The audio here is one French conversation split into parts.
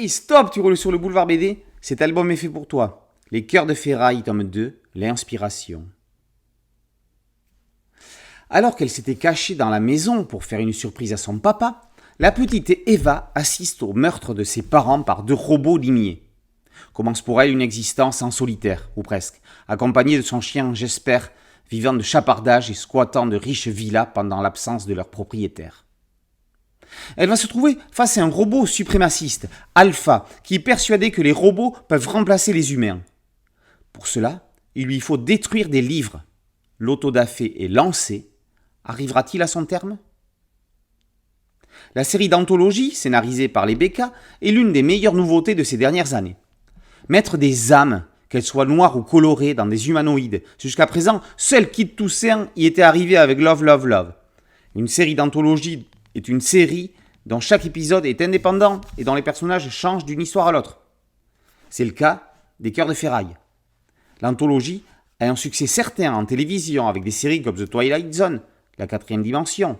Oui, stop, tu roules sur le boulevard BD. Cet album est fait pour toi. Les Cœurs de Ferraille, tome 2, l'inspiration. Alors qu'elle s'était cachée dans la maison pour faire une surprise à son papa, la petite Eva assiste au meurtre de ses parents par 2 robots limiers. Commence pour elle une existence en solitaire, ou presque, accompagnée de son chien Jesper, vivant de chapardage et squattant de riches villas pendant l'absence de leur propriétaire. Elle va se trouver face à un robot suprémaciste, Alpha, qui est persuadé que les robots peuvent remplacer les humains. Pour cela, il lui faut détruire des livres. L'autodafé est lancé. Arrivera-t-il à son terme ? La série d'anthologie, scénarisée par les BK, est l'une des meilleures nouveautés de ces dernières années. Mettre des âmes, qu'elles soient noires ou colorées, dans des humanoïdes. Jusqu'à présent, seul Kid Toussaint y était arrivé avec Love, Love, Love. Une série d'anthologie est une série dont chaque épisode est indépendant et dont les personnages changent d'une histoire à l'autre. C'est le cas des Cœurs de Ferraille. L'anthologie a un succès certain en télévision avec des séries comme The Twilight Zone, La 4e dimension,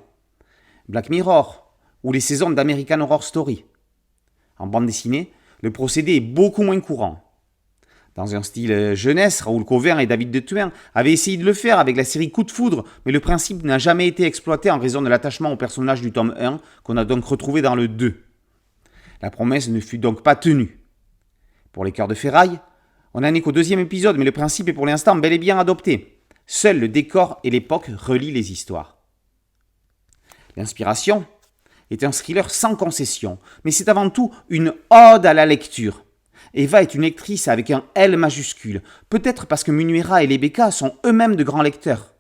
Black Mirror ou les saisons d'American Horror Story. En bande dessinée, le procédé est beaucoup moins courant. Dans un style jeunesse, Raoul Cauvin et David de Thuin avaient essayé de le faire avec la série Coup de foudre, mais le principe n'a jamais été exploité en raison de l'attachement au personnage du tome 1, qu'on a donc retrouvé dans le 2. La promesse ne fut donc pas tenue. Pour les Cœurs de Ferraille, on n'en est qu'au 2e épisode, mais le principe est pour l'instant bel et bien adopté. Seul le décor et l'époque relient les histoires. L'inspiration est un thriller sans concession, mais c'est avant tout une ode à la lecture. Eva est une lectrice avec un L majuscule, peut-être parce que Munuera et les BK sont eux-mêmes de grands lecteurs.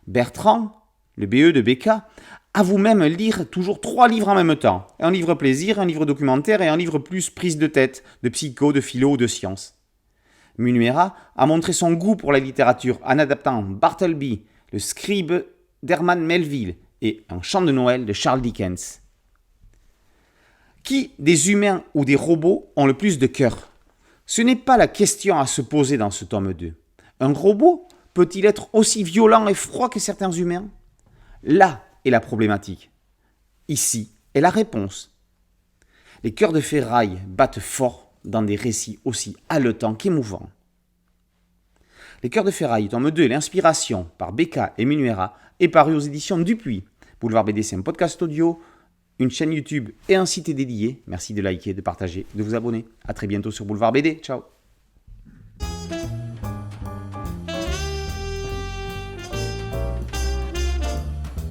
Bertrand, le BE de BK, avoue même lire toujours 3 livres en même temps. Un livre plaisir, un livre documentaire et un livre plus prise de tête, de psycho, de philo ou de sciences. Munuera a montré son goût pour la littérature en adaptant Bartleby, le scribe d'Herman Melville et Un chant de Noël de Charles Dickens. Qui, des humains ou des robots, ont le plus de cœur ? Ce n'est pas la question à se poser dans ce tome 2. Un robot peut-il être aussi violent et froid que certains humains ? Là est la problématique. Ici est la réponse. Les Cœurs de Ferraille battent fort dans des récits aussi haletants qu'émouvants. Les Cœurs de Ferraille, tome 2, l'inspiration par BK et Munuera, est paru aux éditions Dupuis. Boulevard BD, c'est un podcast audio, une chaîne YouTube et un site dédié. Merci de liker, de partager, de vous abonner. A très bientôt sur Boulevard BD. Ciao.